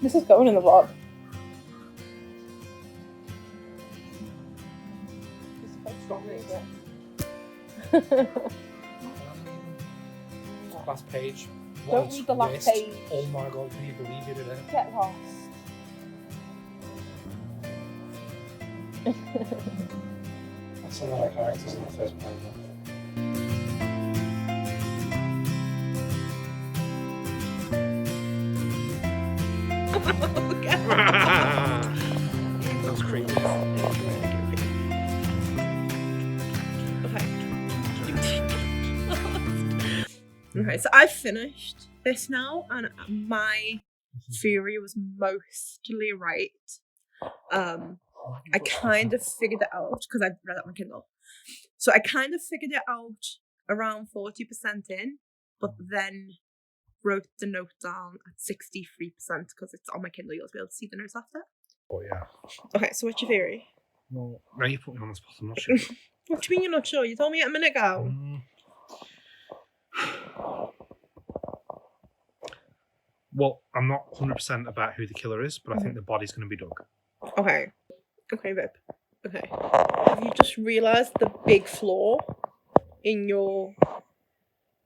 This is going in the vlog. Last page. Don't read the last page. Oh my god, can you believe it? Get lost. That's a lot of characters in the first paragraph. That was creepy. Okay, so I've finished this now, and my theory was mostly right. I kind of figured it out because I read it on Kindle. So I kind of figured it out around 40% in, but then wrote the note down at 63% because it's on my Kindle. You'll be able to see the notes after. Oh yeah. Okay, so what's your theory? Well, now you put me on the spot. I'm not sure. What do you mean you're not sure? You told me a minute ago. Well, I'm not 100% about who the killer is, but I think the body's going to be dug. Okay. Okay, babe. Okay. Have you just realised the big flaw in your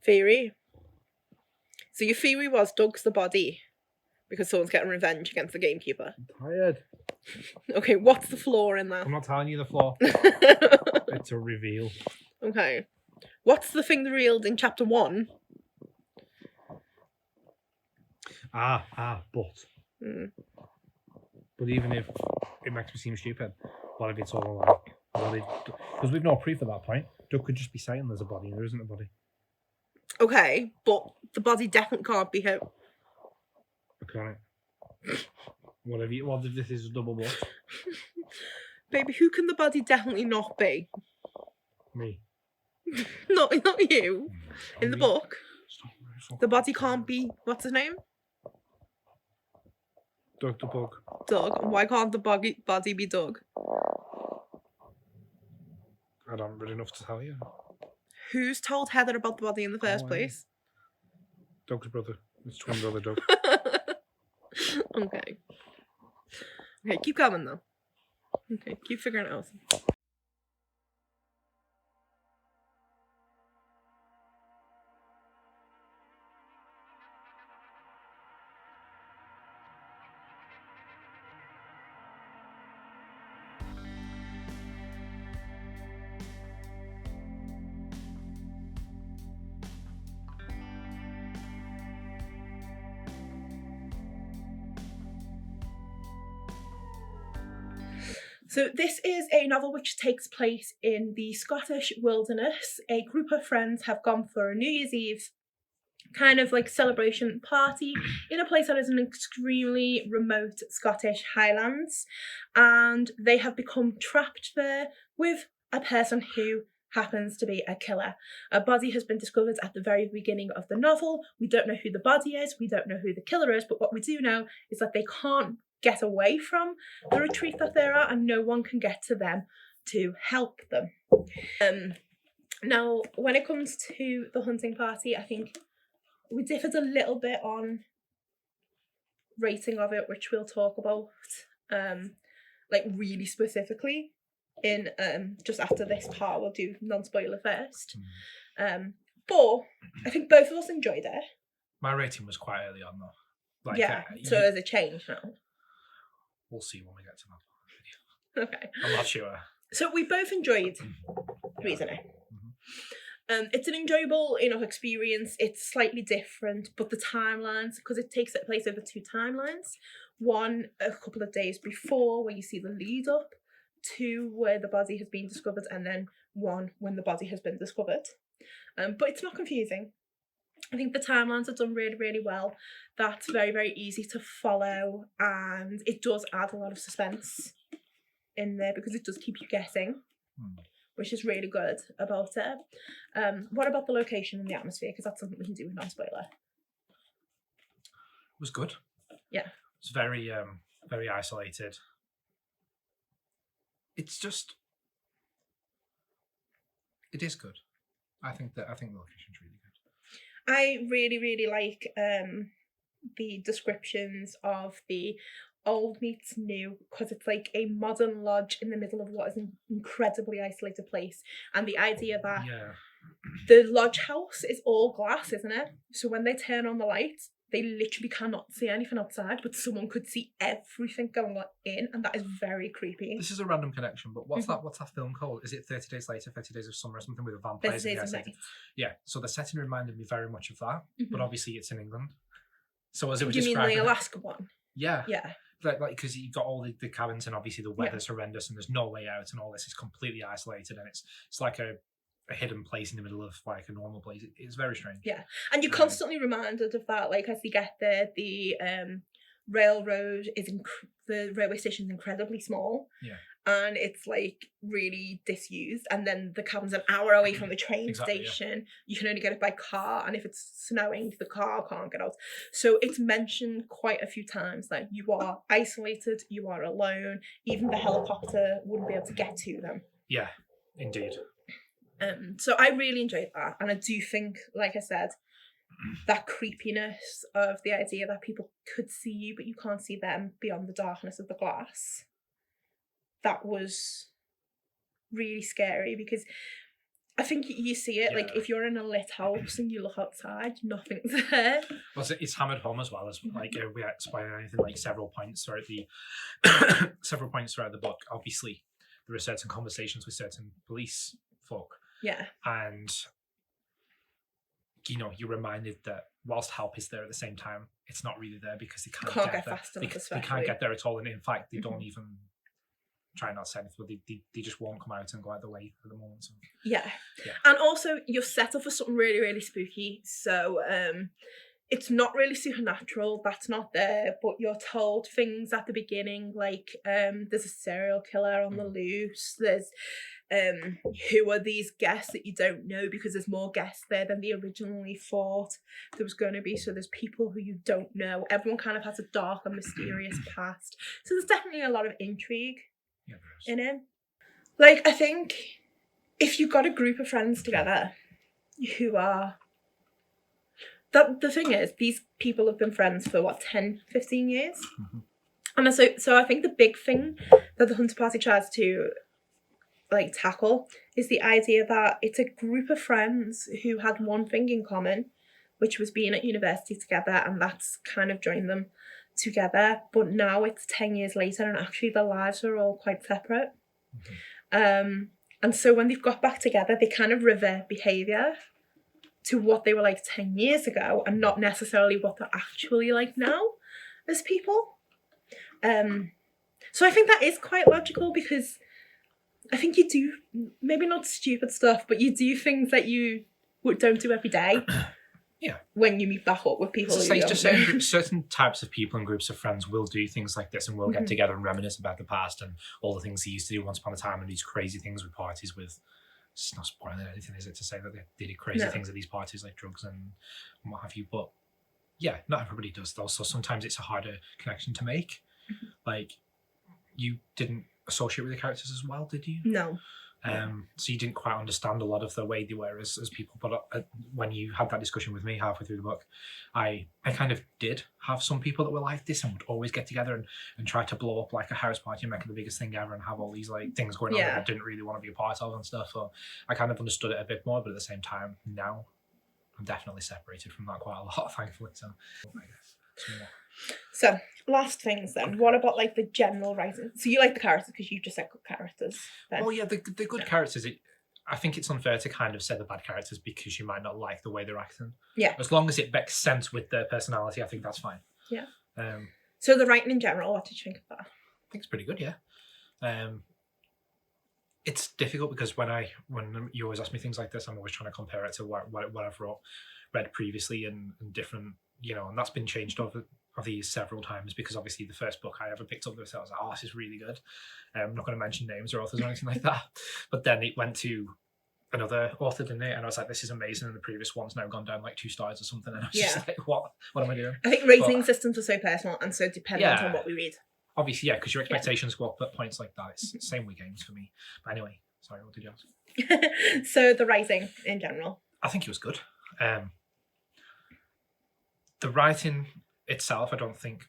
theory? So your theory was Doug's the body because someone's getting revenge against the gamekeeper. I'm tired. Okay, what's the flaw in that? I'm not telling you the flaw. It's a reveal. Okay. What's the thing revealed in chapter 1? But even if it makes me seem stupid, what if it's all like, because we've no proof at that point. Doug could just be saying there's a body and there isn't a body. Okay, but the body definitely can't be him. Can it? What if this is a double book? Baby, who can the body definitely not be? Me. Not you. In the book. The body can't be, what's his name? Doug the bug. Doug. Why can't the body be Doug? I don't really enough to tell you. Who's told Heather about the body in the first place? Doug's brother. His twin brother, Doug. Okay. Okay, keep coming though. Okay, keep figuring it out. So this is a novel which takes place in the Scottish wilderness. A group of friends have gone for a New Year's Eve kind of like celebration party in a place that is an extremely remote Scottish highlands, and they have become trapped there with a person who happens to be a killer. A body has been discovered at the very beginning of the novel. We don't know who the body is, we don't know who the killer is, but what we do know is that they can't get away from the retreat that they're at, and no one can get to them to help them. Now, when it comes to the hunting party, I think we differed a little bit on rating of it, which we'll talk about like really specifically in just after this part. We'll do non-spoiler first. But I think both of us enjoyed it. My rating was quite early on though. Like, yeah, so has it changed now? We'll see when we get to that video. Okay. I'm not sure. So we both enjoyed reading it. It's an enjoyable enough experience. It's slightly different, but the timelines, because it takes place over 2 timelines. One a couple of days before, where you see the lead up, 2 where the body has been discovered, and then 1 when the body has been discovered. But it's not confusing. I think the timelines are done really, really well. That's very, very easy to follow, and it does add a lot of suspense in there because it does keep you guessing, which is really good about it. What about the location and the atmosphere? Because that's something we can do with non-spoiler. It was good. Yeah. It's very, very isolated. It's just, it is good. I think the location's really good. I really, really like the descriptions of the old meets new, because it's like a modern lodge in the middle of what is an incredibly isolated place, and the idea that the lodge house is all glass, isn't it? So when they turn on the lights, they literally cannot see anything outside, but someone could see everything going on in, and that is very creepy. This is a random connection, but what's that film called? Is it 30 Days Later, 30 Days of Summer, or something with the vampires? 30 Days of Night. Yeah, so the setting reminded me very much of that, but obviously it's in England. So as it was Do you mean describing the Alaska one? Yeah. Yeah. Like because you've got all the cabins and obviously the weather's horrendous and there's no way out and all this is completely isolated and it's like a hidden place in the middle of like a normal place. It's very strange. Yeah, and you're constantly reminded of that. Like as you get there, the railroad is the railway station is incredibly small. Yeah. And it's like really disused, and then the cabin's an hour away from the train station. Yeah. You can only get it by car, and if it's snowing, the car can't get out. So it's mentioned quite a few times that you are isolated, you are alone. Even the helicopter wouldn't be able to get to them. Yeah, indeed. So I really enjoyed that, and I do think, like I said, that creepiness of the idea that people could see you, but you can't see them beyond the darkness of the glass. That was really scary because I think you see it like if you're in a lit house and you look outside, nothing's there. Well, it's hammered home as well as like we explain anything like several points throughout the book. Obviously, there are certain conversations with certain police folk. Yeah, and you're reminded that whilst help is there at the same time, it's not really there because they can't get there. Fast enough, they can't get there at all, and in fact, they don't even try not to say anything, but they just won't come out and go out the way at the moment. So. Yeah. And also you're set up for something really, really spooky. So it's not really supernatural, that's not there, but you're told things at the beginning, like there's a serial killer on the loose, there's who are these guests that you don't know, because there's more guests there than they originally thought there was going to be. So there's people who you don't know. Everyone kind of has a dark and mysterious past. So there's definitely a lot of intrigue in it. Like, I think if you've got a group of friends together who are... the thing is, these people have been friends for, 10, 15 years? Mm-hmm. And so I think the big thing that the Hunter Party tries to tackle is the idea that it's a group of friends who had one thing in common, which was being at university together, and that's kind of joined them together. But now it's 10 years later and actually their lives are all quite separate. Mm-hmm. And so when they've got back together, they kind of revert behaviour to what they were like 10 years ago and not necessarily what they're actually like now as people. So I think that is quite logical, because I think you do, maybe not stupid stuff, but you do things that you don't do every day. Yeah. When you meet back up with people. Certain types of people and groups of friends will do things like this and will get together and reminisce about the past and all the things they used to do once upon a time and these crazy things with parties with. It's not spoiling anything, is it, to say that they did crazy things at these parties like drugs and what have you. But yeah, not everybody does though. So sometimes it's a harder connection to make. Mm-hmm. Like, you didn't associate with the characters as well, did you? No. So you didn't quite understand a lot of the way they were as people. But when you had that discussion with me halfway through the book, I kind of did have some people that were like this and would always get together and try to blow up like a house party and make it the biggest thing ever and have all these like things going on that I didn't really want to be a part of and stuff. So I kind of understood it a bit more, but at the same time, now I'm definitely separated from that quite a lot, thankfully. So I guess. So, last things then. What about like the general writing? So you like the characters because you just said good characters. Then. Oh yeah, the good characters. I think it's unfair to kind of say the bad characters because you might not like the way they're acting. Yeah. As long as it makes sense with their personality, I think that's fine. Yeah. So the writing in general, what did you think of that? I think it's pretty good. Yeah. It's difficult because when you always ask me things like this, I'm always trying to compare it to what I've read previously and different, and that's been changed over these several times because obviously the first book I ever picked up this, I was like, oh, this is really good. I'm not going to mention names or authors or anything like that. But then it went to another author, didn't it? And I was like, this is amazing. And the previous one's now gone down like 2 stars or something. And I was just like, what am I doing? I think rating systems are so personal and so dependent on what we read. Obviously, yeah, because your expectations go up at points like that. It's the same with games for me. But anyway, sorry, what did you ask? So the writing in general. I think it was good. The writing, itself, I don't think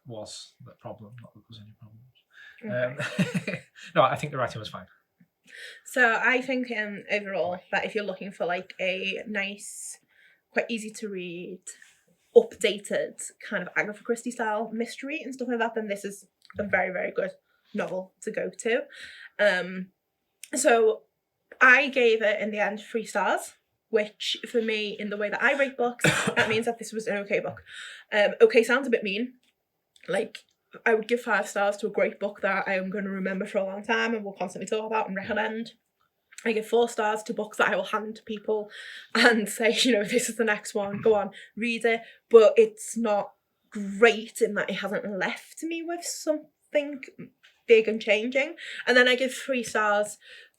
was the problem. Not that there was any problems. Okay. No, I think the writing was fine. So I think overall that if you're looking for like a nice, quite easy to read, updated kind of Agatha Christie style mystery and stuff like that, then this is a very, very good novel to go to. So I gave it in the end 3 stars, which for me, in the way that I rate books, that means that this was an okay book. Okay sounds a bit mean. Like, I would give 5 stars to a great book that I am going to remember for a long time and will constantly talk about and recommend. I give 4 stars to books that I will hand to people and say, you know, this is the next one, go on, read it. But it's not great in that it hasn't left me with something big and changing. And then I give 3 stars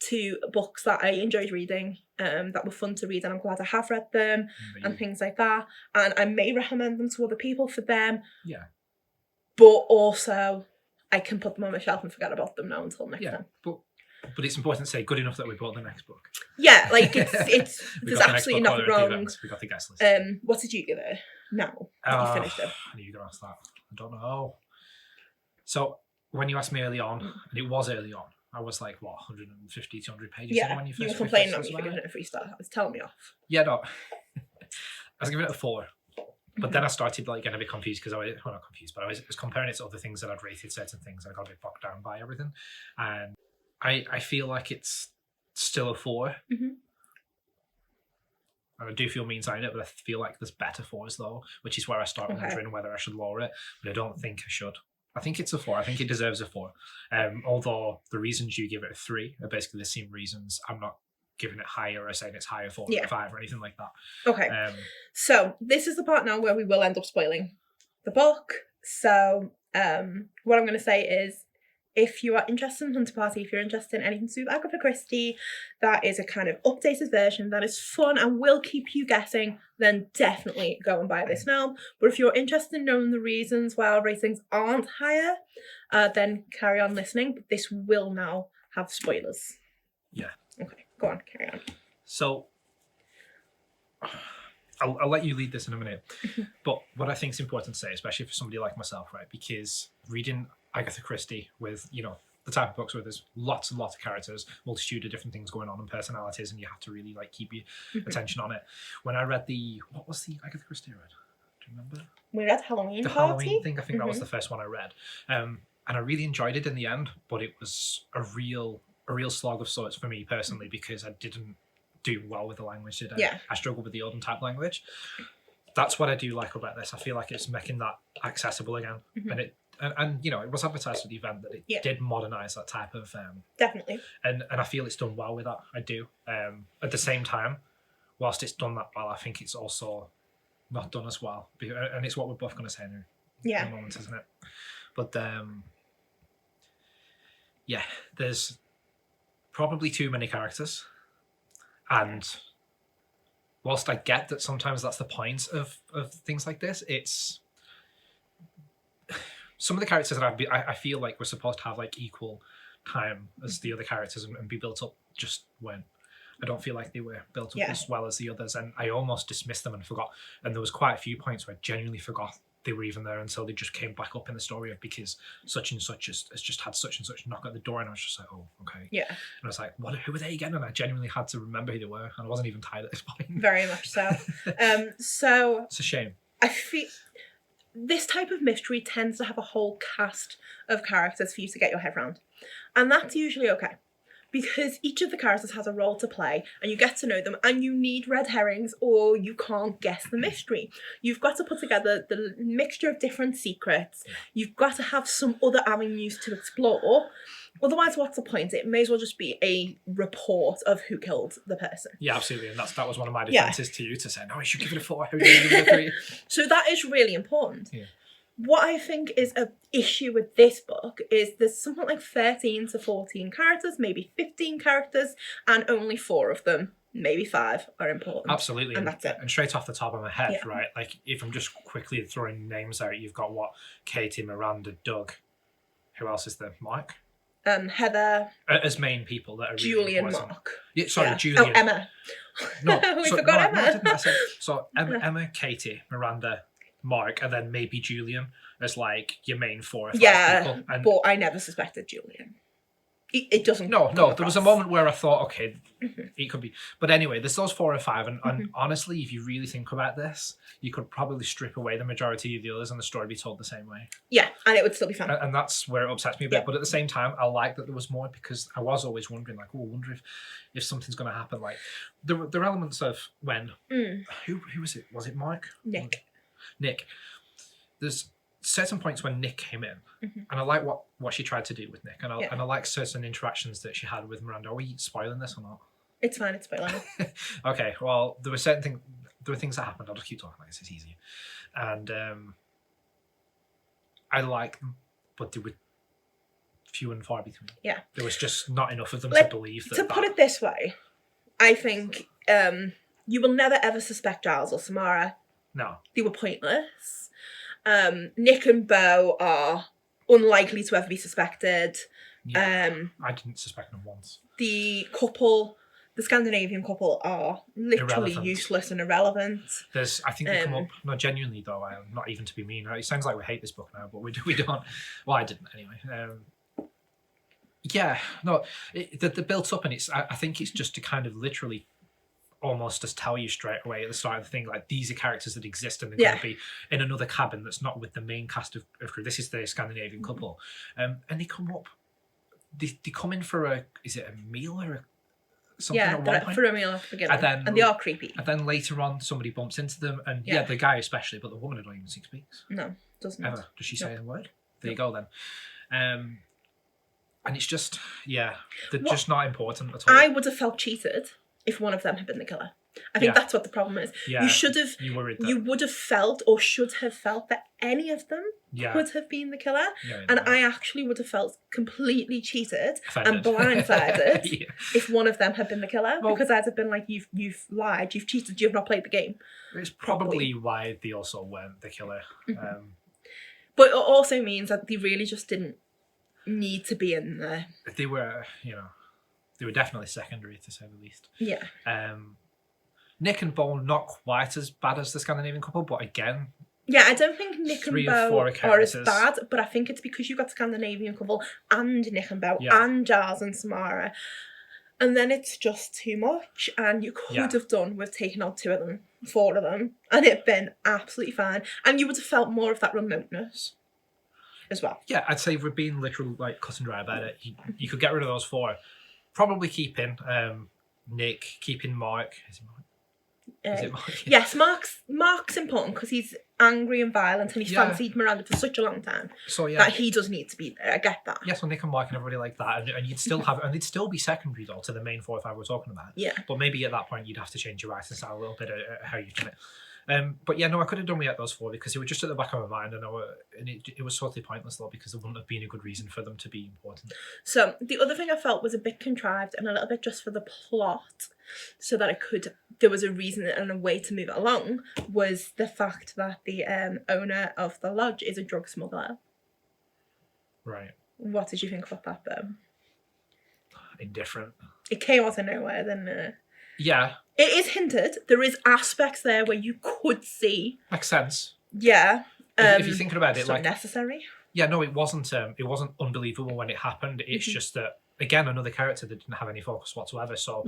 to books that I enjoyed reading, that were fun to read, and I'm glad I have read them and things like that. And I may recommend them to other people for them. Yeah. But also, I can put them on my shelf and forget about them now until next time. But it's important to say good enough that we bought the next book. Yeah, like it's there's absolutely nothing wrong. We got the guest list. What did you give it now that you finished it? I knew you were going to ask that. I don't know. So when you asked me early on, and it was early on, I was like, what, 150, 200 pages? Yeah, when you were complaining on me for giving it a 3 star. It's telling me off. Yeah, no. I was giving it a 4. But then I started like getting a bit confused because not confused, but I was comparing it to other things that I'd rated certain things, and I got a bit bogged down by everything. And I feel like it's still a 4. And I do feel mean saying it, but I feel like there's better 4s though, which is where I start wondering whether I should lower it. But I don't think I should. I think it's a 4. I think it deserves a 4. Although the reasons you give it a 3 are basically the same reasons. I'm not giving it higher or saying it's higher 4 or 5 or anything like that. Okay. So this is the part now where we will end up spoiling the book. So what I'm going to say is, if you are interested in Hunter Party, if you're interested in anything to do with Agatha Christie, that is a kind of updated version that is fun and will keep you guessing, then definitely go and buy this now. But if you're interested in knowing the reasons why our ratings aren't higher, then carry on listening. But this will now have spoilers. Yeah. Okay, go on, carry on. So I'll let you lead this in a minute. But what I think is important to say, especially for somebody like myself, right, because reading Agatha Christie with, you know, the type of books where there's lots and lots of characters, multitude of different things going on and personalities, and you have to really like keep your attention on it. When I read what was the Agatha Christie I read? Do you remember? We read Halloween Party. Halloween thing, I think that was the first one I read. And I really enjoyed it in the end, but it was a real slog of sorts for me personally, because I didn't do well with the language, did I? Yeah. I struggled with the olden type language. That's what I do like about this. I feel like it's making that accessible again. And you know, it was advertised at the event that it did modernise that type of definitely. And I feel it's done well with that. I do. At the same time, whilst it's done that well, I think it's also not done as well. And it's what we're both going to say in a moment, isn't it? But yeah, there's probably too many characters. And whilst I get that sometimes that's the point of things like this, it's some of the characters that I feel like we're supposed to have like equal time as the other characters and be built up just weren't. I don't feel like they were built up as well as the others, and I almost dismissed them and forgot. And there was quite a few points where I genuinely forgot they were even there until they just came back up in the story of because such and such has just had such and such knock at the door, and I was just like, oh, okay. Yeah. And I was like, who were they again? And I genuinely had to remember who they were, and I wasn't even tired at this point. Very much so. So it's a shame. I feel this type of mystery tends to have a whole cast of characters for you to get your head around. And that's usually okay, because each of the characters has a role to play and you get to know them, and you need red herrings or you can't guess the mystery. You've got to put together the mixture of different secrets. You've got to have some other avenues to explore. Otherwise, what's the point? It may as well just be a report of who killed the person. Yeah, absolutely. And that was one of my defences to you, to say, no, you should give it a 4. How do you give it a 3? So that is really important. Yeah. What I think is an issue with this book is there's something like 13 to 14 characters, maybe 15 characters, and only 4 of them, maybe 5, are important. Absolutely. And that's it. And straight off the top of my head, right, like if I'm just quickly throwing names out, you've got Katie, Miranda, Doug. Who else is there? Mike? Heather. As main people that are really Julian, important. Mark. Yeah, sorry, Julian. Oh, Emma. No, we forgot Emma. Emma, Katie, Miranda, Mark, and then maybe Julian as like your main 4 or 5 people. And but I never suspected Julian. It doesn't. No. There was a moment where I thought, okay, it could be. But anyway, there's those 4 or 5, and honestly, if you really think about this, you could probably strip away the majority of the others, and the story be told the same way. Yeah, and it would still be fun. And that's where it upsets me a bit. But at the same time, I like that there was more, because I was always wondering, like, oh, I wonder if something's going to happen. Like, there are elements of when who was it? Was it Mike? Nick. There's certain points when Nick came in, and I like what she tried to do with Nick, and I like certain interactions that she had with Miranda. Are we spoiling this or not? It's fine, it's spoiling. Okay, well, there were things that happened. I'll just keep talking like this, it's easier. And I like them, but they were few and far between. Yeah. There was just not enough of them to believe that. To put it this way, I think you will never ever suspect Giles or Samara. No. They were pointless. Nick and Beau are unlikely to ever be suspected. Yeah, I didn't suspect them once. The Scandinavian couple are literally useless and irrelevant. I think they come up, no, genuinely though, not even to be mean. It sounds like we hate this book now, but we don't. Well, I didn't anyway. Yeah, no, they're built up, and I think it's just to kind of literally almost just tell you straight away at the start of the thing, like, these are characters that exist, and they're going to be in another cabin that's not with the main cast of crew. This is the Scandinavian couple, and they come up. They come in for is it a meal or something? Yeah, at one point? For a meal at the beginning, and they are creepy. And then later on, somebody bumps into them, and the guy especially, but the woman I don't even think speaks. No, doesn't ever. Does she say a word? There you go then. And it's just they're just not important at all. I would have felt cheated if one of them had been the killer. I think that's what the problem is. Yeah, you would have felt or should have felt that any of them could have been the killer. I actually would have felt completely cheated and blindsided if one of them had been the killer, because I'd have been like, you've lied, you've cheated, you've not played the game. It's probably why they also weren't the killer. But it also means that they really just didn't need to be in there. They were, they were definitely secondary, to say the least. Yeah. Nick and Beau, not quite as bad as the Scandinavian couple, but again... Yeah, I don't think Nick and Beau are as bad, but I think it's because you've got Scandinavian couple and Nick and Beau and Giles and Samara. And then it's just too much, and you could have done with taking out 2 of them, 4 of them, and it'd been absolutely fine. And you would have felt more of that remoteness as well. Yeah, I'd say we're being literal, like, cut and dry about it. You could get rid of those 4. Probably keeping Nick, keeping Mark. Is it Mark? Is it Mark? Yes, Mark's important because he's angry and violent, and he's fancied Miranda for such a long time. So that he does need to be there. I get that. Yes, so Nick and Mark and everybody like that, and you'd still have, and they'd still be secondary though to the main 4 or 5 we're talking about. Yeah. But maybe at that point you'd have to change your writing style a little bit, how you've done it. But yeah, no, I could have done without those 4 because they were just at the back of my mind, and it was totally pointless though, because there wouldn't have been a good reason for them to be important. So the other thing I felt was a bit contrived and a little bit just for the plot, so that there was a reason and a way to move it along, was the fact that the owner of the lodge is a drug smuggler. Right. What did you think about that though? Indifferent. It came out of nowhere, didn't it? Yeah. It is hinted. There is aspects there where you could see. Makes sense. Yeah. If you're thinking about it, it's like, not necessary. Yeah, no, it wasn't unbelievable when it happened. It's just that, again, another character that didn't have any focus whatsoever. So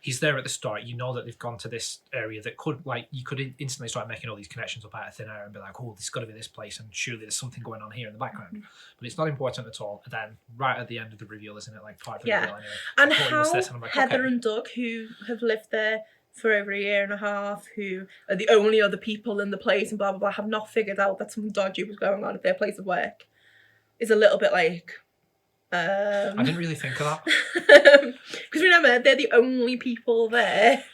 he's there at the start. You know that they've gone to this area that could, like, you could instantly start making all these connections up out of thin air and be like, oh, this has got to be this place, and surely there's something going on here in the background. But it's not important at all. And then right at the end of the reveal, isn't it? Like part of the reveal anyway. And how Heather and Doug, who have lived there for over a year and a half, who are the only other people in the place and blah, blah, blah, have not figured out that something dodgy was going on at their place of work, is a little bit like... I didn't really think of that. Because remember, they're the only people there.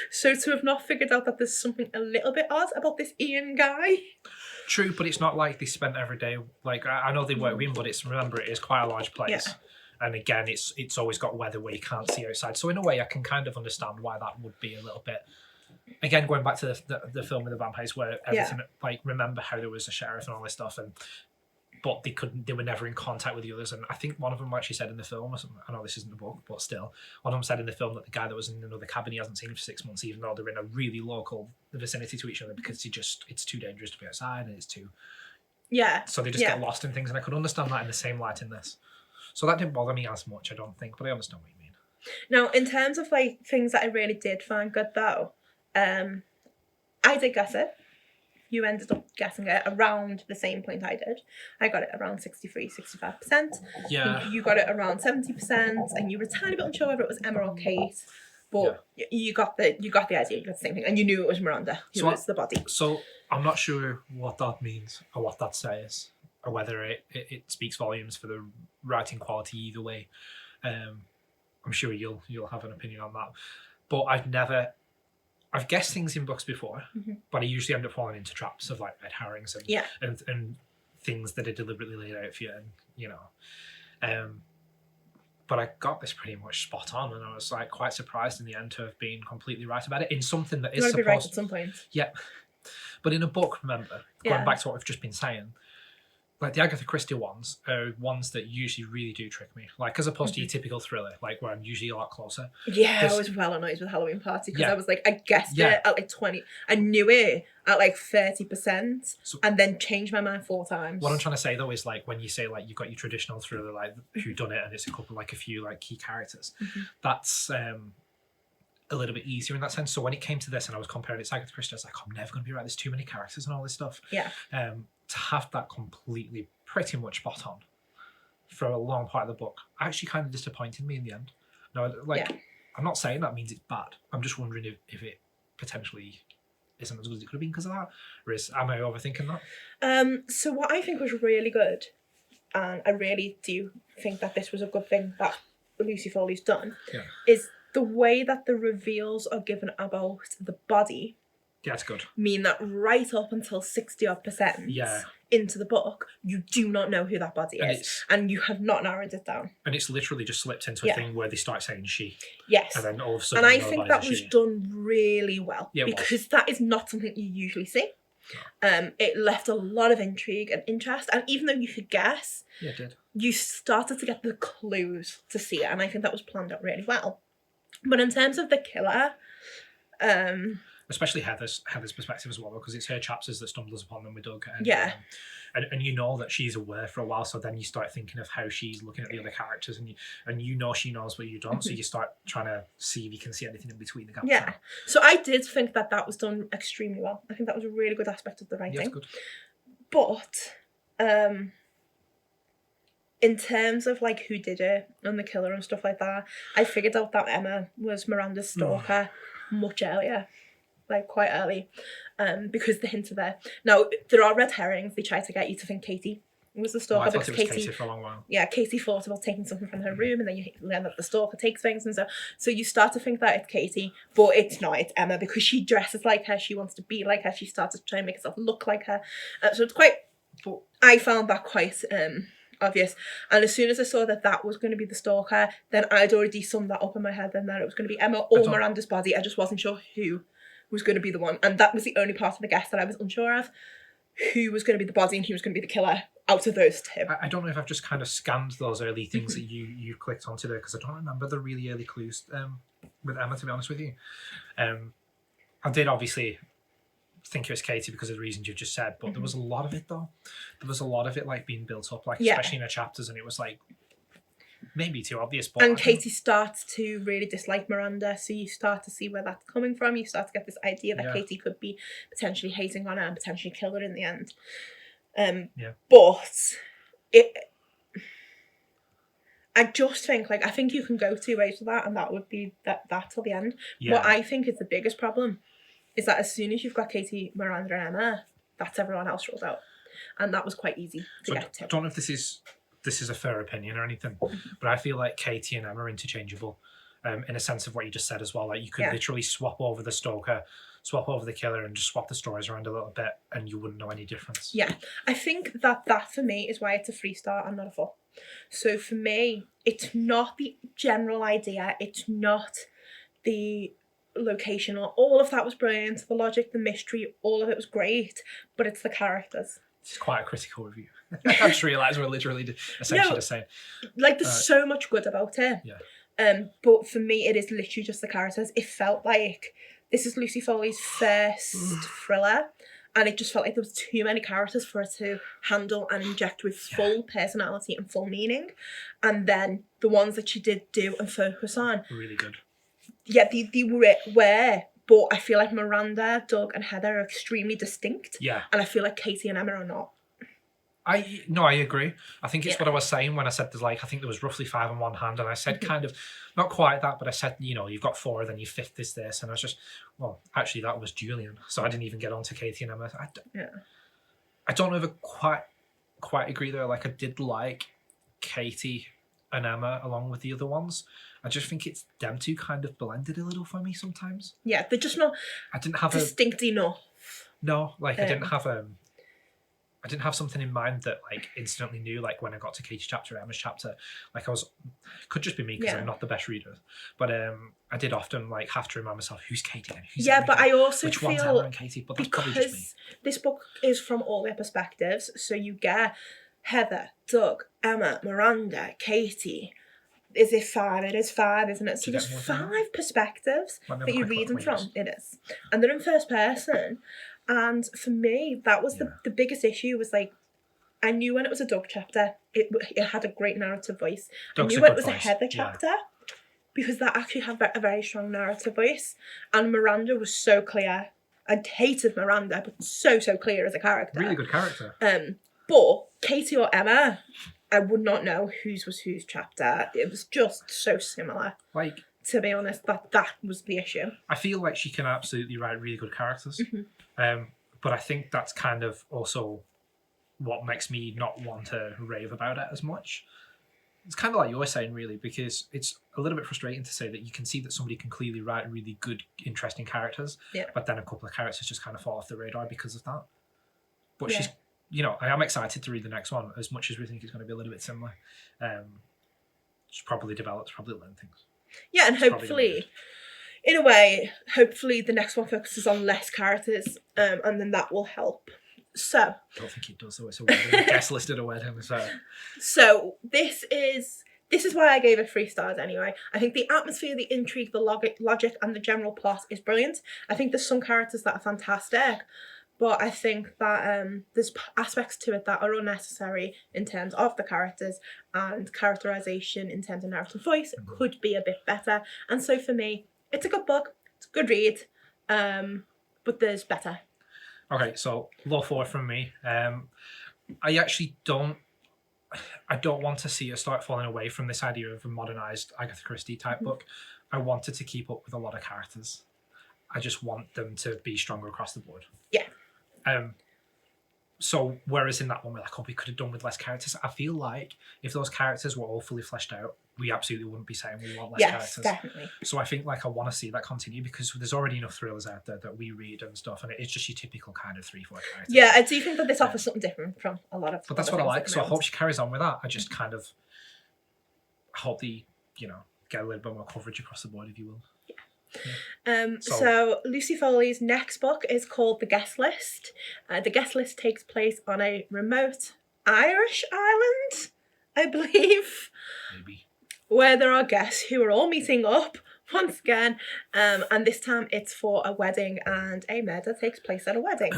So to have not figured out that there's something a little bit odd about this Ian guy. True, but it's not like they spent every day... Like, I know they work with him, but remember, it is quite a large place. Yeah. And again, it's always got weather where you can't see outside. So in a way, I can kind of understand why that would be a little bit... Again, going back to the film with the vampires, where everything... Like, remember how there was a sheriff and all this stuff, and but they were never in contact with the others. And I think one of them actually said in the film, or something, I know this isn't the book, but still, one of them said in the film that the guy that was in another cabin he hasn't seen for 6 months, even though they're in a really local vicinity to each other, because it's too dangerous to be outside and it's too. Yeah. So they just get lost in things, and I could understand that in the same light in this. So that didn't bother me as much, I don't think, but I understand what you mean. Now, in terms of like things that I really did find good though, I did guess it. You ended up guessing it around the same point I did. I got it around 63-65%. Yeah. You got it around 70%, and you were a tiny bit unsure whether it was Emma or Kate. But you got the idea, you got the same thing, and you knew it was Miranda who was the body. So I'm not sure what that means or what that says, or whether it speaks volumes for the writing quality either way. I'm sure you'll have an opinion on that. But I've guessed things in books before, but I usually end up falling into traps of like red herrings and things that are deliberately laid out for you, and you know. But I got this pretty much spot on, and I was like quite surprised in the end to have been completely right about it in something that is supposed to be right at some point. Yeah, but in a book, remember, going back to what we've just been saying, like the Agatha Christie ones are ones that usually really do trick me. Like as opposed to your typical thriller, like where I'm usually a lot closer. Yeah, I was well annoyed with Halloween Party because I was like, I guessed it at like 20. I knew it at like 30%, and then changed my mind 4 times. What I'm trying to say though is like when you say like you've got your traditional thriller, like who done it, and it's a few like key characters. That's a little bit easier in that sense. So when it came to this and I was comparing it to Agatha Christie, I was like, I'm never going to be right. There's too many characters and all this stuff. Yeah. To have that completely pretty much spot on for a long part of the book actually kind of disappointed me in the end. No, I'm not saying that means it's bad. I'm just wondering if it potentially isn't as good as it could have been because of that, or am I overthinking that? So what I think was really good, and I really do think that this was a good thing that Lucy Foley's done, is the way that the reveals are given about the body. Yeah, it's good. Mean that right up until 60% into the book, you do not know who that body is. And you have not narrowed it down. And it's literally just slipped into a thing where they start saying she. Yes. And then all of a sudden, and I think that was done really well. Yeah, because that is not something you usually see. No. It left a lot of intrigue and interest. And even though you could guess, it did. You started to get the clues to see it. And I think that was planned out really well. But in terms of the killer... especially Heather's perspective as well, because it's her chapters that stumbles upon them with Doug. And you know that she's aware for a while, so then you start thinking of how she's looking at the other characters, and you know she knows what you don't, so you start trying to see if you can see anything in between the gaps. Yeah. So I did think that was done extremely well. I think that was a really good aspect of the writing. Yeah, good. But in terms of like who did it and the killer and stuff like that, I figured out that Emma was Miranda's stalker much earlier. Like quite early, because the hints are there. Now there are red herrings. They try to get you to think Katie was the stalker because Katie for a long while. Yeah, Katie thought about taking something from her room, and then you learn that the stalker takes things, and so you start to think that it's Katie, but it's not. It's Emma because she dresses like her. She wants to be like her. She starts to try and make herself look like her. So it's quite. I found that quite obvious. And as soon as I saw that was going to be the stalker, then I'd already summed that up in my head. Then that it was going to be Emma or Miranda's body. I just wasn't sure who was going to be the one, and that was the only part of the guess that I was unsure of, who was going to be the body and who was going to be the killer out of those two. I don't know if I've just kind of scanned those early things that you clicked onto there, because I don't remember the really early clues with Emma, to be honest with you. I did obviously think it was Katie because of the reasons you've just said, but there was a lot of it though. There was a lot of it like being built up, like especially in her chapters, and it was like maybe too obvious. But and Katie starts to really dislike Miranda, so you start to see where that's coming from. You start to get this idea that Katie could be potentially hating on her and potentially kill her in the end. But I just think I think you can go 2 ways with that, and that would be that till the end. What I think is the biggest problem is that as soon as you've got Katie, Miranda, and Emma, that's everyone else rolled out, and that was quite easy to get to. I don't know if this is a fair opinion or anything, but I feel like Katie and Emma are interchangeable in a sense of what you just said as well. Like you could literally swap over the stalker, swap over the killer, and just swap the stories around a little bit, and you wouldn't know any difference. Yeah, I think that for me is why it's a 3-star and not a 4. So for me, it's not the general idea, it's not the location, or all of that was brilliant, the logic, the mystery, all of it was great, but it's the characters. It's quite a critical review. I just realised we're literally essentially the same. Like, there's so much good about it. Yeah. But for me, it is literally just the characters. It felt like this is Lucy Foley's first thriller, and it just felt like there was too many characters for her to handle and inject with full personality and full meaning. And then the ones that she did do and focus on, really good. Yeah, they were. But I feel like Miranda, Doug, and Heather are extremely distinct. Yeah. And I feel like Katie and Emma are not. I agree. I think it's what I was saying when I said there's like, I think there was roughly 5 on one hand, and I said kind of, not quite that, but I said, you know, you've got 4, then your 5th is this, and I was just, well, actually that was Julian, so I didn't even get on to Katie and Emma. I don't ever quite agree there. Like, I did like Katie and Emma along with the other ones. I just think it's them two kind of blended a little for me sometimes. Yeah, they're just not I didn't have distinct enough. No, like I didn't have something in mind that like instantly knew, like when I got to Katie's chapter, Emma's chapter, like could just be me because I'm not the best reader, but I did often like have to remind myself who's Katie and who's Emma, but I also which feel one's Emma and Katie, but that's probably just me. This book is from all their perspectives, so you get Heather, Doug, Emma, Miranda, Katie. Is it 5? It is 5, isn't it? So there's 5 perspectives that you read them from. It is, and they're in first person. And for me, that was the biggest issue. Was like, I knew when it was a Doug chapter, it had a great narrative voice. Doug's I knew when it was a Heather chapter because that actually had a very strong narrative voice. And Miranda was so clear. I hated Miranda, but so clear as a character. Really good character. But Katie or Emma, I would not know whose was whose chapter. It was just so similar. Like, to be honest, that was the issue. I feel like she can absolutely write really good characters. But I think that's kind of also what makes me not want to rave about it as much. It's kind of like you were saying, really, because it's a little bit frustrating to say that you can see that somebody can clearly write really good, interesting characters, but then a couple of characters just kind of fall off the radar because of that. But she's, you know, I am excited to read the next one as much as we think it's going to be a little bit similar. She's probably developed, probably learned things. Yeah, and hopefully, in a way, hopefully the next one focuses on less characters, and then that will help. So I don't think it does, though. It's a wedding. Guest listed a wedding. So this is why I gave it 3 stars anyway. I think the atmosphere, the intrigue, the logic, and the general plot is brilliant. I think there's some characters that are fantastic, but I think that there's aspects to it that are unnecessary in terms of the characters, and characterization in terms of narrative voice could be a bit better. And so for me, it's a good book, it's a good read, but there's better. Okay, so low 4 from me. I actually don't want to see her start falling away from this idea of a modernized Agatha Christie type book. I wanted to keep up with a lot of characters. I just want them to be stronger across the board. Yeah. So whereas in that one we're like, oh, we could have done with less characters, I feel like if those characters were all fully fleshed out, we absolutely wouldn't be saying we want less characters. Yes, definitely. So I think like I want to see that continue because there's already enough thrillers out there that we read and stuff, and it's just your typical kind of 3-4 characters. Yeah, I do think that this offers something different from a lot of. But that's what I like. So I hope she carries on with that. I just kind of hope the get a little bit more coverage across the board, if you will. So Lucy Foley's next book is called The Guest List. The Guest List takes place on a remote Irish island, I believe. Maybe. Where there are guests who are all meeting up once again. And this time it's for a wedding, and a murder takes place at a wedding.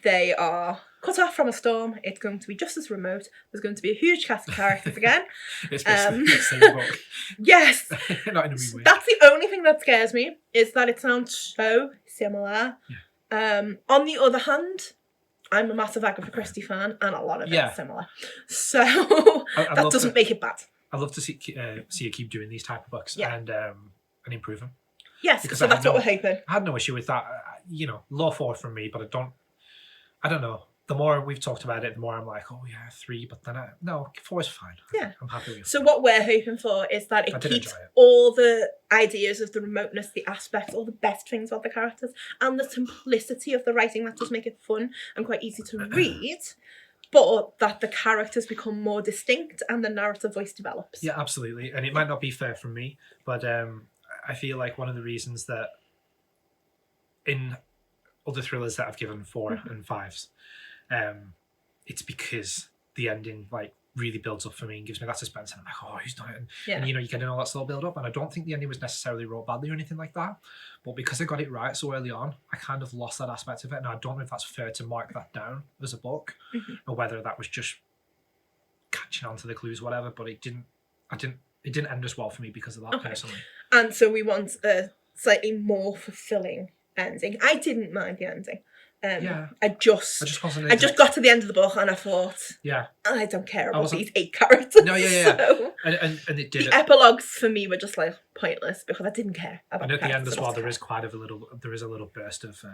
They are cut off from a storm. It's going to be just as remote. There's going to be a huge cast of characters again. It's the same book. Yes. Not in a weird way. That's the only thing that scares me, is that it sounds so similar. Yeah. On the other hand, I'm a massive Agatha Christie fan, and a lot of it's similar. So that doesn't make it bad. I'd love to see you keep doing these type of books and improve them. Yes, because so that's what we're hoping. I had no issue with that. Low 4 from me, but I don't know. The more we've talked about it, the more I'm like, oh yeah, 3, but then 4 is fine. Yeah. I'm happy with it. So what we're hoping for is that it keeps all the ideas of the remoteness, the aspects, all the best things about the characters, and the simplicity of the writing that does make it fun and quite easy to read, but that the characters become more distinct and the narrative voice develops. Yeah, absolutely. And it might not be fair from me, but I feel like one of the reasons that in other thrillers that I've given 4 and 5s, it's because the ending like really builds up for me and gives me that suspense, and I'm like, oh, who's done it? Yeah. And you know, you get all that slow build up, and I don't think the ending was necessarily wrote badly or anything like that, but because I got it right so early on, I kind of lost that aspect of it. And I don't know if that's fair to mark that down as a book, or whether that was just catching on to the clues, whatever. But it didn't end as well for me because of that, personally. And so we want a slightly more fulfilling ending. I didn't mind the ending. I just got to the end of the book and I thought, I don't care about these 8 characters. No, So and it did. The epilogues for me were just like pointless because I didn't care about. And at the end as well, there is a little burst of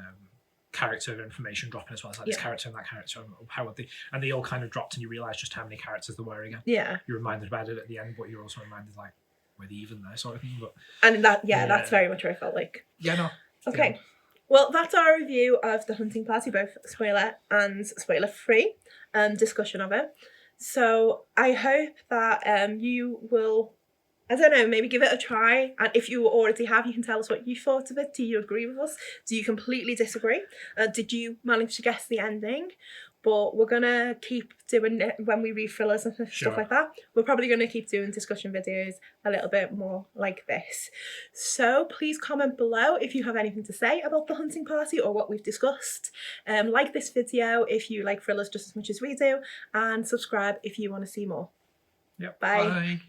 character information dropping as well. It's like this character and that character, and how would they all kind of dropped, and you realise just how many characters there were again. Yeah, you're reminded about it at the end, but you're also reminded like, were they even there, sort of thing. But that's very much what I felt like. Yeah, no. Okay. Well, that's our review of The Hunting Party, both spoiler and spoiler-free discussion of it. So I hope that you will, I don't know, maybe give it a try. And if you already have, you can tell us what you thought of it. Do you agree with us? Do you completely disagree? Did you manage to guess the ending? But we're going to keep doing it when we read thrillers and stuff like that. We're probably going to keep doing discussion videos a little bit more like this. So please comment below if you have anything to say about The Hunting Party or what we've discussed. Like this video if you like thrillers just as much as we do. And subscribe if you want to see more. Yep. Bye. Bye.